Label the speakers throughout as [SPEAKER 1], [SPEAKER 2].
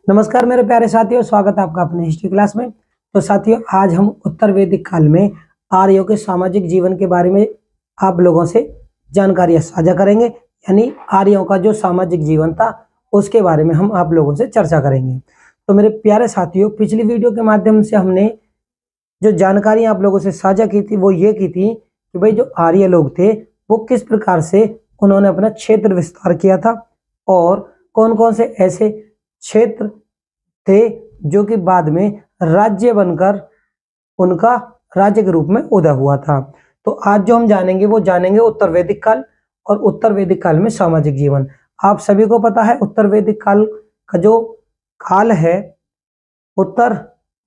[SPEAKER 1] नमस्कार मेरे प्यारे साथियों, स्वागत है आपका अपने हिस्ट्री क्लास में। तो साथियों, आज हम उत्तर वैदिक काल में आर्यों के सामाजिक जीवन के बारे में आप लोगों से जानकारियां साझा करेंगे। यानी आर्यों का जो सामाजिक जीवन था उसके बारे में हम आप लोगों से चर्चा करेंगे। तो मेरे प्यारे साथियों, पिछली वीडियो के माध्यम से हमने जो जानकारी आप लोगों से साझा की थी वो ये की थी कि भाई जो आर्य लोग थे वो किस प्रकार से उन्होंने अपना क्षेत्र विस्तार किया था और कौन कौन से ऐसे क्षेत्र थे जो कि बाद में राज्य बनकर उनका राज्य के रूप में उदय हुआ था। तो आज जो हम जानेंगे वो जानेंगे उत्तर वैदिक काल और उत्तर वैदिक काल में सामाजिक जीवन। आप सभी को पता है उत्तर वैदिक काल का जो काल है, उत्तर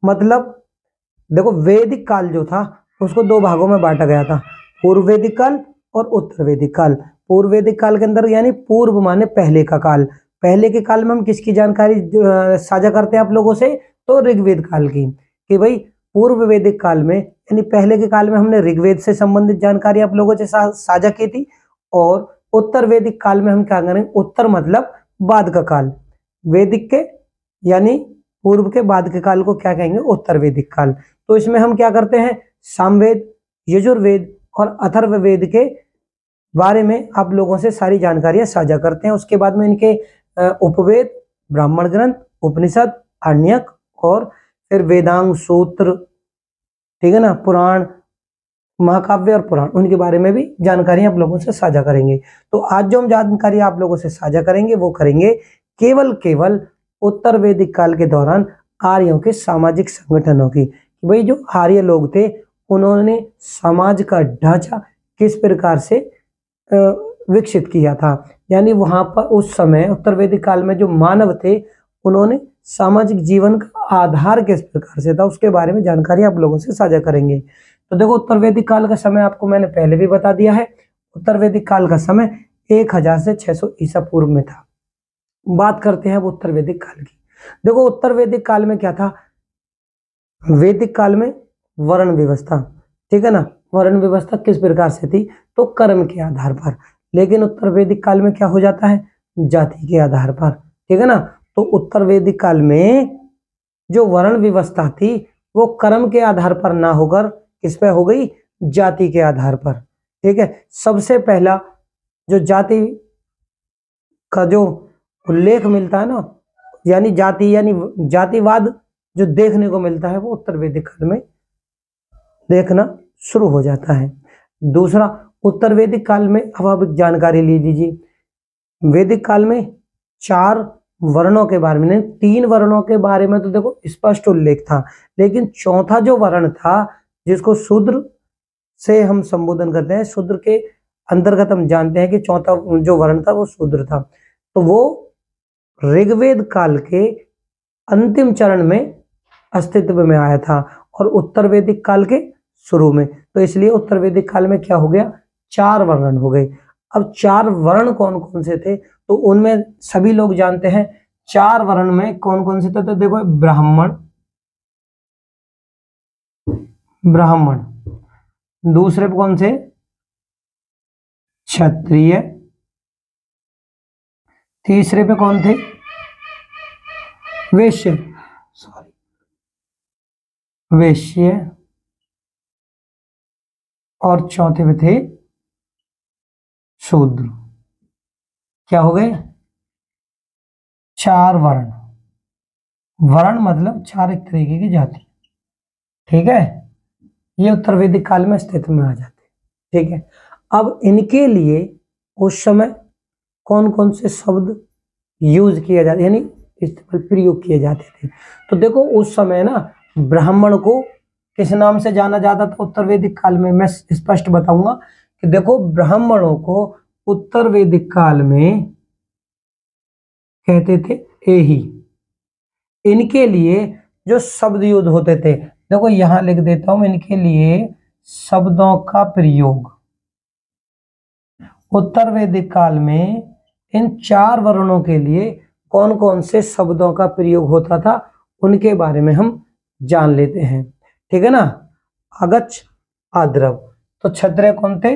[SPEAKER 1] मतलब देखो वैदिक काल जो था उसको दो भागों में बांटा गया था, पूर्व वैदिक काल और उत्तर वैदिक काल। पूर्व वैदिक काल के अंदर यानी पूर्व माने पहले का काल, पहले के काल में हम किसकी जानकारी साझा करते हैं आप लोगों से, तो ऋग्वेद काल की। कि भाई पूर्व वैदिक काल में यानी पहले के काल में हमने ऋग्वेद से संबंधित जानकारी आप लोगों से साझा की थी और उत्तर वैदिक काल में हम क्या करेंगे, उत्तर मतलब बाद का काल, वैदिक के यानी पूर्व के बाद के काल को क्या कहेंगे, उत्तर वैदिक काल। तो इसमें हम क्या करते हैं, सामवेद, यजुर्वेद और अथर्ववेद के बारे में आप लोगों से सारी जानकारियां साझा करते हैं। उसके बाद में इनके उपवेद, ब्राह्मण ग्रंथ, उपनिषद, आरण्यक और फिर वेदांग सूत्र, ठीक है ना, पुराण, महाकाव्य और पुराण, उनके बारे में भी जानकारी आप लोगों से साझा करेंगे। तो आज जो हम जानकारी आप लोगों से साझा करेंगे वो करेंगे केवल उत्तर वैदिक काल के दौरान आर्यों के सामाजिक संगठनों की। भाई जो आर्य लोग थे उन्होंने समाज का ढांचा किस प्रकार से विकसित किया था। यानी वहां पर उस समय उत्तर वैदिक काल में जो मानव थे उन्होंने सामाजिक जीवन का आधार किस प्रकार से था उसके बारे में जानकारी आप लोगों से साझा करेंगे। तो देखो उत्तर वैदिक काल का समय आपको मैंने पहले भी बता दिया है। उत्तर वैदिक काल का समय 1000 से 600 ईसा पूर्व में था। बात करते हैं अब उत्तर वैदिक काल की। देखो उत्तर वैदिक काल में क्या था, वैदिक काल में वर्ण व्यवस्था, ठीक है ना, वर्ण व्यवस्था किस प्रकार से थी, तो कर्म के आधार पर। लेकिन उत्तर वैदिक काल में क्या हो जाता है, जाति के आधार पर, ठीक है ना। तो उत्तर वैदिक काल में जो वर्ण व्यवस्था थी वो कर्म के आधार पर ना होकर किस पे हो गई, जाति के आधार पर, ठीक है। सबसे पहला जो जाति का जो उल्लेख मिलता है ना, यानी जाति यानी जातिवाद जो देखने को मिलता है वो उत्तर वैदिक काल में देखना शुरू हो जाता है। दूसरा, उत्तर वैदिक काल में अब आप एक जानकारी ले लीजिए। वैदिक काल में 4 वर्णों के बारे में, 3 वर्णों के बारे में तो देखो स्पष्ट उल्लेख था, लेकिन चौथा जो वर्ण था जिसको शूद्र से हम संबोधन करते हैं, शूद्र के अंतर्गत हम जानते हैं कि चौथा जो वर्ण था वो शूद्र था। तो वो ऋग्वेद काल के अंतिम चरण में अस्तित्व में आया था और उत्तर वैदिक काल के शुरू में। तो इसलिए उत्तर वैदिक काल में क्या हो गया, 4 वर्ण हो गए। अब 4 वर्ण कौन कौन से थे, तो उनमें सभी लोग जानते हैं 4 वर्ण में कौन कौन से थे। तो देखो ब्राह्मण, ब्राह्मण, दूसरे पे कौन से, क्षत्रिय, तीसरे पे कौन थे, वैश्य, सॉरी वैश्य, और चौथे पे थे शूद्र। क्या हो गए, 4 वर्ण। वर्ण मतलब 4 एक तरीके की जाति, ठीक है। ये उत्तर वैदिक काल में अस्तित्व में आ जाते, ठीक है। अब इनके लिए उस समय कौन कौन से शब्द यूज किए जाते, यानी इस्तेमाल प्रयोग किए जाते थे। तो देखो उस समय ना ब्राह्मण को किस नाम से जाना जाता था उत्तर वैदिक काल में, मैं स्पष्ट बताऊंगा कि देखो ब्राह्मणों को उत्तर वैदिक काल में कहते थे एही। इनके लिए जो शब्द युद्ध होते थे, देखो यहां लिख देता हूं, इनके लिए शब्दों का प्रयोग उत्तर वैदिक काल में इन 4 वर्णों के लिए कौन कौन से शब्दों का प्रयोग होता था उनके बारे में हम जान लेते हैं, ठीक है ना। अगच्छ, आद्रव, तो क्षत्रिय कौन थे,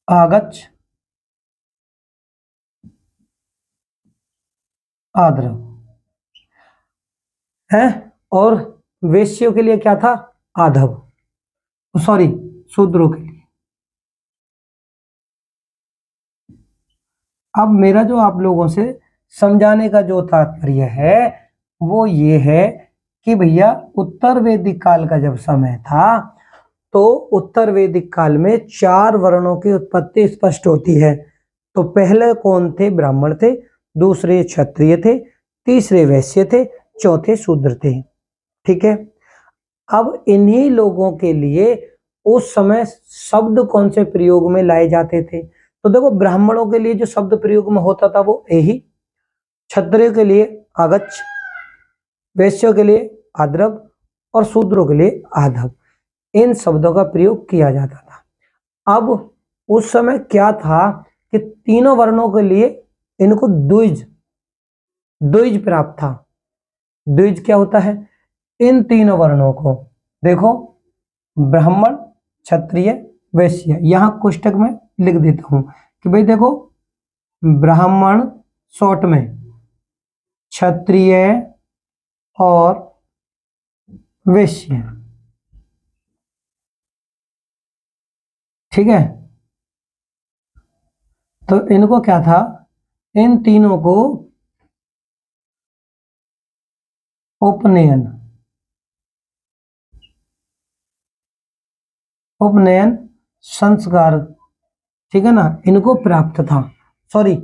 [SPEAKER 1] आगच्छ, आद्र है, और वेश्यों के लिए क्या था? आधव, सॉरी, शूद्रों के लिए। अब मेरा जो आप लोगों से समझाने का जो तात्पर्य है वो ये है कि भैया उत्तर वैदिक काल का जब समय था तो उत्तर वैदिक काल में 4 वर्णों की उत्पत्ति स्पष्ट होती है। तो पहले कौन थे? ब्राह्मण थे, दूसरे क्षत्रिय थे, तीसरे वैश्य थे, चौथे शूद्र थे। ठीक है। अब इन्हीं लोगों के लिए उस समय शब्द कौन से प्रयोग में लाए जाते थे? तो देखो, ब्राह्मणों के लिए जो शब्द प्रयोग में होता था वो एही, क्षत्रिय के लिए अगच्छ, वैश्यों के लिए आद्रव और शूद्रों के लिए आधव, इन शब्दों का प्रयोग किया जाता था। अब उस समय क्या था कि तीनों वर्णों के लिए इनको द्विज द्विज प्राप्त था। द्विज क्या होता है? इन तीनों वर्णों को देखो, ब्राह्मण, क्षत्रिय, वैश्य, यहां कोष्टक में लिख देता हूं कि भाई देखो, ब्राह्मण शॉर्ट में, क्षत्रिय और वैश्य। ठीक है। तो इनको क्या था? इन तीनों को उपनयन संस्कार, ठीक है ना, इनको प्राप्त था। सॉरी,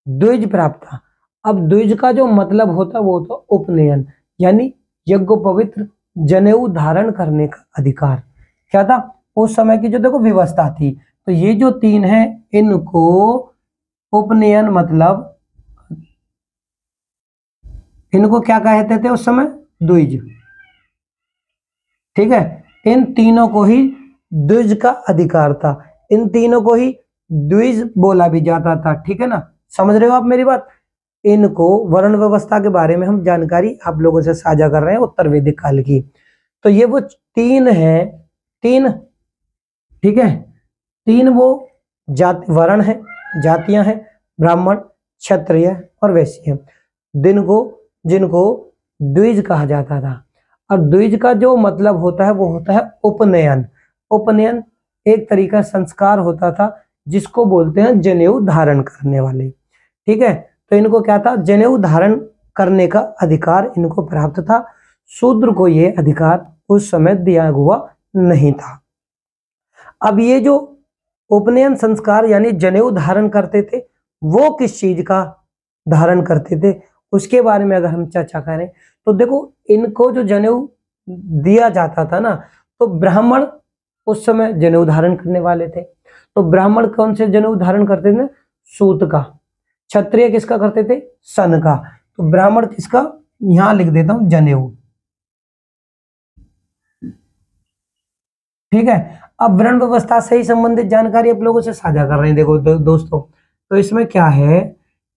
[SPEAKER 1] द्विज प्राप्त था। अब द्विज का जो मतलब होता वो होता उपनयन, यानी यज्ञोपवित्र जनेऊ धारण करने का अधिकार। क्या था उस समय की जो देखो व्यवस्था थी? तो ये जो 3 हैं इनको उपनयन, मतलब इनको क्या कहते थे उस समय? द्विज। ठीक है। इन तीनों को ही द्विज का अधिकार था, इन तीनों को ही द्विज बोला भी जाता था। ठीक है ना, समझ रहे हो आप मेरी बात? इनको वर्ण व्यवस्था के बारे में हम जानकारी आप लोगों से साझा कर रहे हैं उत्तर वैदिक काल की। तो ये वो 3 हैं, 3, ठीक है, 3 वो जाति वर्ण है, जातियां हैं, ब्राह्मण, क्षत्रिय और वैश्य, जिनको द्विज कहा जाता था। और द्विज का जो मतलब होता है वो होता है उपनयन। उपनयन एक तरीका संस्कार होता था जिसको बोलते हैं जनेऊ धारण करने वाले। ठीक है। तो इनको क्या था? जनेऊ धारण करने का अधिकार इनको प्राप्त था। शूद्र को यह अधिकार उस समय दिया हुआ नहीं था। अब ये जो उपनयन संस्कार यानी जनेऊ धारण करते थे वो किस चीज का धारण करते थे उसके बारे में अगर हम चर्चा करें तो देखो, इनको जो जनेऊ दिया जाता था ना, तो ब्राह्मण उस समय जनेऊ धारण करने वाले थे। तो ब्राह्मण कौन से जनेऊ धारण करते थे? सूत का। क्षत्रिय किसका करते थे? सन का। तो ब्राह्मण किसका? यहां लिख देता हूं, जनेऊ। ठीक है। अब वर्ण व्यवस्था से ही संबंधित जानकारी आप लोगों से साझा कर रहे हैं। देखो दोस्तों, तो इसमें क्या है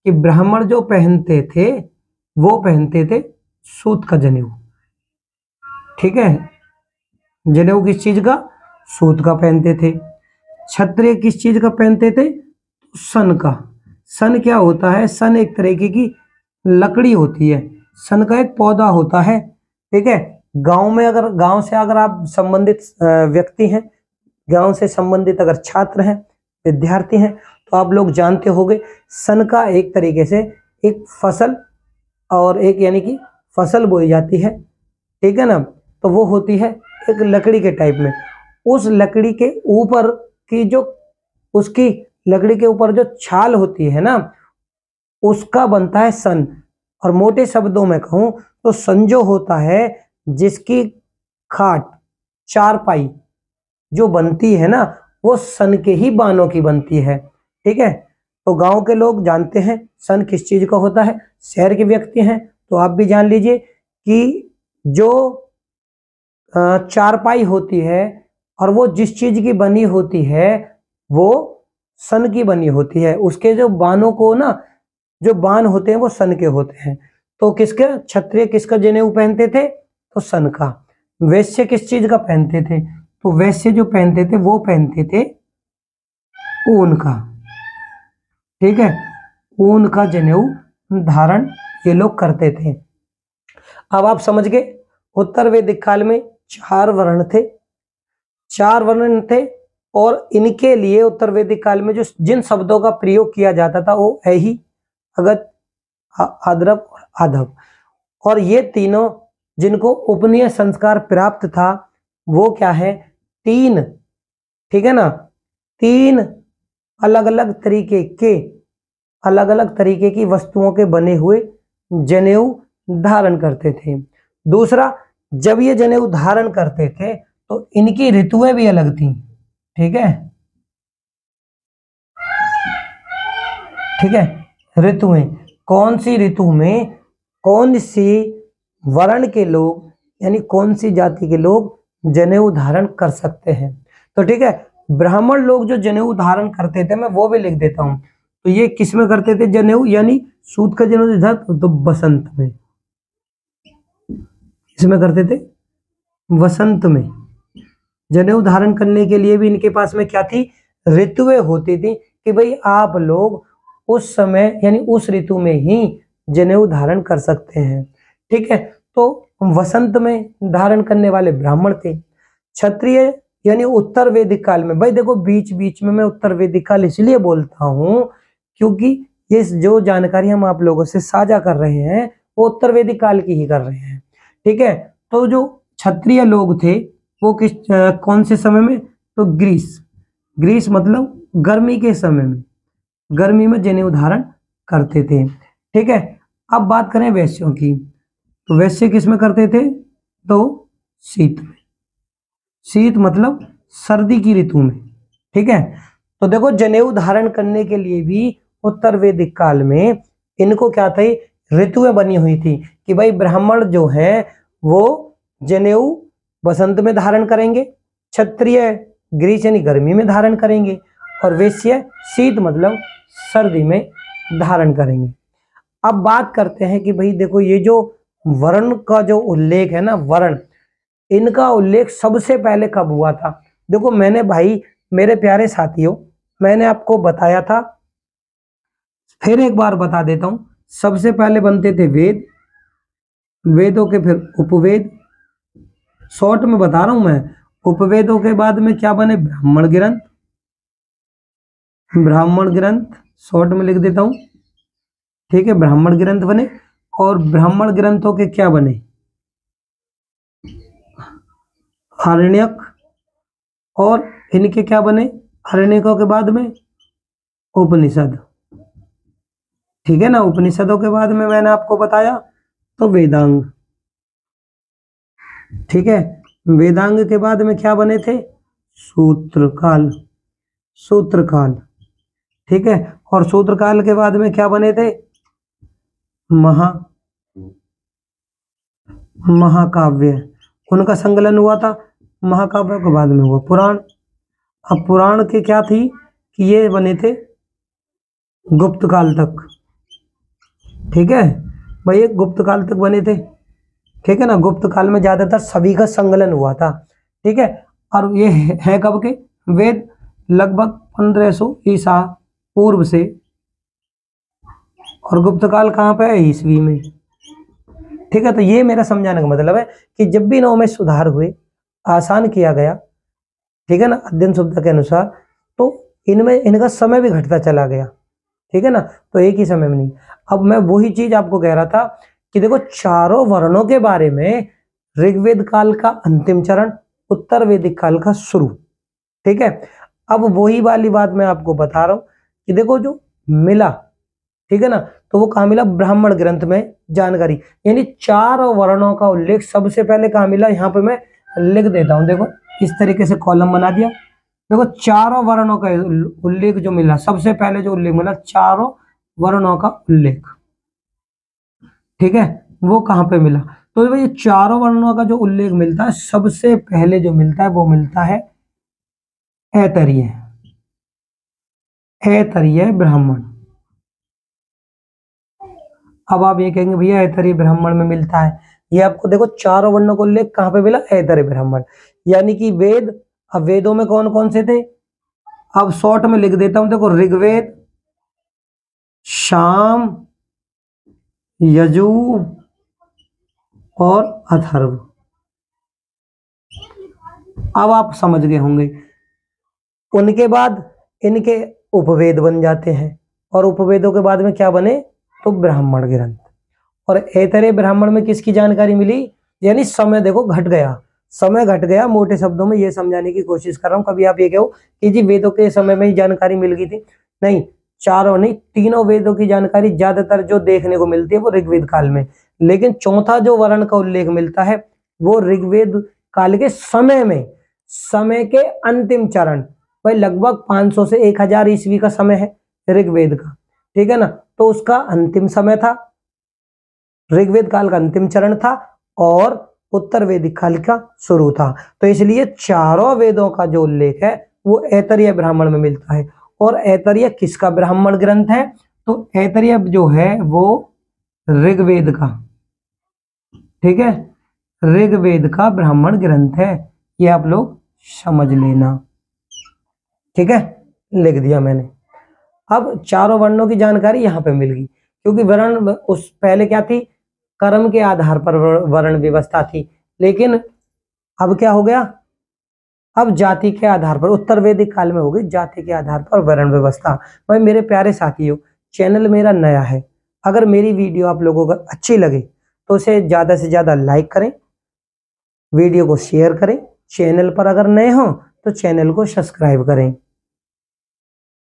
[SPEAKER 1] कि ब्राह्मण जो पहनते थे वो पहनते थे सूत का जनेऊ। ठीक है। जनेऊ किस चीज का? सूत का पहनते थे। क्षत्रिय किस चीज का पहनते थे? सन का। सन क्या होता है? सन एक तरीके की लकड़ी होती है, सन का एक पौधा होता है। ठीक है। गांव में अगर गांव से अगर आप संबंधित व्यक्ति हैं, गांव से संबंधित अगर छात्र हैं, विद्यार्थी हैं, तो आप लोग जानते होंगे सन का एक तरीके से एक फसल और एक यानी कि फसल बोई जाती है। ठीक है ना, तो वो होती है एक लकड़ी के टाइप में। उस लकड़ी के ऊपर की जो उसकी लकड़ी के ऊपर जो छाल होती है ना, उसका बनता है सन। और मोटे शब्दों में कहूं तो सन जो होता है जिसकी खाट, चारपाई जो बनती है ना, वो सन के ही बानों की बनती है। ठीक है। तो गांव के लोग जानते हैं सन किस चीज का होता है, शहर के व्यक्ति हैं तो आप भी जान लीजिए कि जो चारपाई होती है और वो जिस चीज की बनी होती है वो सन की बनी होती है। उसके जो बानों को ना, जो बान होते हैं वो सन के होते हैं। तो किसके? क्षत्रिय किसका जनेऊ पहनते थे? तो सन का। वैश्य किस चीज का पहनते थे? तो वैश्य जो पहनते थे वो पहनते थे ऊन का। ठीक है। ऊन का जनेऊ धारण ये लोग करते थे। अब आप समझ गए, उत्तर वैदिक काल में 4 वर्ण थे, 4 वर्ण थे, और इनके लिए उत्तर वैदिक काल में जो जिन शब्दों का प्रयोग किया जाता था वो ऐही, अगत, आद्रव और आधव। और ये तीनों जिनको उपनयन संस्कार प्राप्त था वो क्या है, 3, ठीक है ना, 3 अलग अलग तरीके की वस्तुओं के बने हुए जनेऊ धारण करते थे। दूसरा, जब ये जनेऊ धारण करते थे तो इनकी ऋतुएं भी अलग थी, ठीक है, ठीक है, ऋतुएं, कौन सी ऋतु में कौन सी वर्ण के लोग यानी कौन सी जाति के लोग जनेऊ धारण कर सकते हैं। तो ठीक है, ब्राह्मण लोग जो जनेऊ धारण करते थे, मैं वो भी लिख देता हूं। तो ये किस में करते थे जनेऊ, यानी सूत का जनेऊ था तो बसंत में, इसमें करते थे वसंत में। जनेऊ धारण करने के लिए भी इनके पास में क्या थी, ऋतुएं होती थी कि भाई आप लोग उस समय यानी उस ऋतु में ही जनेऊ धारण कर सकते हैं, ठीक है। तो वसंत में धारण करने वाले ब्राह्मण थे। क्षत्रिय यानी उत्तर वैदिक काल में, भाई देखो बीच बीच में मैं उत्तर वैदिक काल इसलिए बोलता हूं क्योंकि ये जो जानकारी हम आप लोगों से साझा कर रहे हैं वो उत्तर वैदिक काल की ही कर रहे हैं, ठीक है। तो जो क्षत्रिय लोग थे वो कौन से समय में, तो ग्रीस मतलब गर्मी के समय में, गर्मी में जनेऊ धारण करते थे, ठीक है। अब बात करें वैश्यों की, तो वैश्य किस में करते थे, तो शीत में, शीत मतलब सर्दी की ऋतु में, ठीक है। तो देखो जनेऊ धारण करने के लिए भी उत्तर वैदिक काल में इनको क्या थी, ऋतुएं बनी हुई थी कि भाई ब्राह्मण जो है वो जनेऊ बसंत में धारण करेंगे, क्षत्रिय ग्रीष्म यानी गर्मी में धारण करेंगे, और वैश्य शीत मतलब सर्दी में धारण करेंगे। अब बात करते हैं कि भाई देखो ये जो वर्ण का जो उल्लेख है ना, वर्ण, इनका उल्लेख सबसे पहले कब हुआ था। देखो मैंने भाई मेरे प्यारे साथियों मैंने आपको बताया था, फिर एक बार बता देता हूं, सबसे पहले बनते थे वेद, वेदों के फिर उपवेद, शॉर्ट में बता रहा हूं मैं, उपवेदों के बाद में क्या बने, ब्राह्मण ग्रंथ, ब्राह्मण ग्रंथ शॉर्ट में लिख देता हूं, ठीक है, ब्राह्मण ग्रंथ बने, और ब्राह्मण ग्रंथों के क्या बने, आरण्यक, और इनके क्या बने, आरण्यकों के बाद में उपनिषद, ठीक है ना। उपनिषदों के बाद में मैंने आपको बताया तो वेदांग, ठीक है, वेदांग के बाद में क्या बने थे, सूत्रकाल, सूत्रकाल, ठीक है, और सूत्रकाल के बाद में क्या बने थे, महाकाव्य, उनका संकलन हुआ था, महाकाव्य के बाद में हुआ पुराण। अब पुराण के क्या थी कि ये बने थे गुप्त काल तक, ठीक है भाई, ये गुप्त काल तक बने थे, ठीक है ना। गुप्त काल में ज्यादातर सभी का संकलन हुआ था, ठीक है। और ये है कब के वेद, लगभग 1500 ईसा पूर्व से, और गुप्त काल कहाँ पे है, ईसवी में, ठीक है। तो ये मेरा समझाने का मतलब है कि जब भी इनों में सुधार हुए, आसान किया गया, ठीक है ना, अध्ययन सुविधा के अनुसार, तो इनमें इनका समय भी घटता चला गया, ठीक है ना, तो एक ही समय में नहीं। अब मैं वही चीज आपको कह रहा था कि देखो चारों वर्णों के बारे में ऋग्वेद काल का अंतिम चरण, उत्तर वैदिक काल का शुरू, ठीक है। अब वही वाली बात मैं आपको बता रहा हूं कि देखो जो मिला, ठीक है ना, तो वो कहाँ मिला, ब्राह्मण ग्रंथ में जानकारी, यानी 4 वर्णों का उल्लेख सबसे पहले कहाँ मिला, यहाँ पे मैं लिख देता हूं, देखो इस तरीके से कॉलम बना दिया। देखो चारों वर्णों का उल्लेख जो मिला, सबसे पहले जो उल्लेख मिला चारों वर्णों का उल्लेख, ठीक है, वो कहाँ पे मिला, तो भाई ये चारों वर्णों का जो उल्लेख मिलता है सबसे पहले जो मिलता है वो मिलता है ऐतरीय, ऐतरीय ब्राह्मण। अब आप ये कहेंगे भैया ऐतरीय ब्राह्मण में मिलता है, ये आपको देखो चारों वर्णों का उल्लेख कहाँ पे मिला, ऐतरीय ब्राह्मण, यानी कि वेद। अब वेदों में कौन कौन से थे, अब शॉर्ट में लिख देता हूं, देखो ऋग्वेद, साम, यजु और अथर्व। अब आप समझ गए होंगे। उनके बाद इनके उपवेद बन जाते हैं और उपवेदों के बाद में क्या बने, तो ब्राह्मण ग्रंथ। और ऐतरेय ब्राह्मण में किसकी जानकारी मिली, यानी समय देखो घट गया, समय घट गया। मोटे शब्दों में ये समझाने की कोशिश कर रहा हूं। कभी आप ये कहो कि जी वेदों के समय में ही जानकारी मिल गई थी, नहीं, चारों नहीं, तीनों वेदों की जानकारी ज्यादातर जो देखने को मिलती है वो ऋग्वेद काल में। लेकिन चौथा जो वर्ण का उल्लेख मिलता है वो ऋग्वेद काल के समय में, समय के अंतिम चरण, भाई लगभग 500 से 1000 ईस्वी का समय है ऋग्वेद का, ठीक है ना। तो उसका अंतिम समय था, ऋग्वेद काल का अंतिम चरण था और उत्तर वैदिक काल का शुरू था। तो इसलिए चारों वेदों का जो उल्लेख है वो ऐतरेय ब्राह्मण में मिलता है। और ऐतरेय किसका ब्राह्मण ग्रंथ है, तो ऐतरेय जो है वो ऋग्वेद का, ठीक है, ऋग्वेद का ब्राह्मण ग्रंथ है। ये आप लोग समझ लेना, ठीक है, लिख दिया मैंने। अब चारों वर्णों की जानकारी यहां पे मिल गई, क्योंकि वर्ण उस पहले क्या थी, कर्म के आधार पर वर्ण व्यवस्था थी, लेकिन अब क्या हो गया, अब जाति के आधार पर, उत्तर वैदिक काल में हो गई जाति के आधार पर वर्ण व्यवस्था। भाई मेरे प्यारे साथियों, चैनल मेरा नया है, अगर मेरी वीडियो आप लोगों को अच्छी लगे तो उसे ज्यादा से ज्यादा लाइक करें, वीडियो को शेयर करें, चैनल पर अगर नए हो तो चैनल को सब्सक्राइब करें।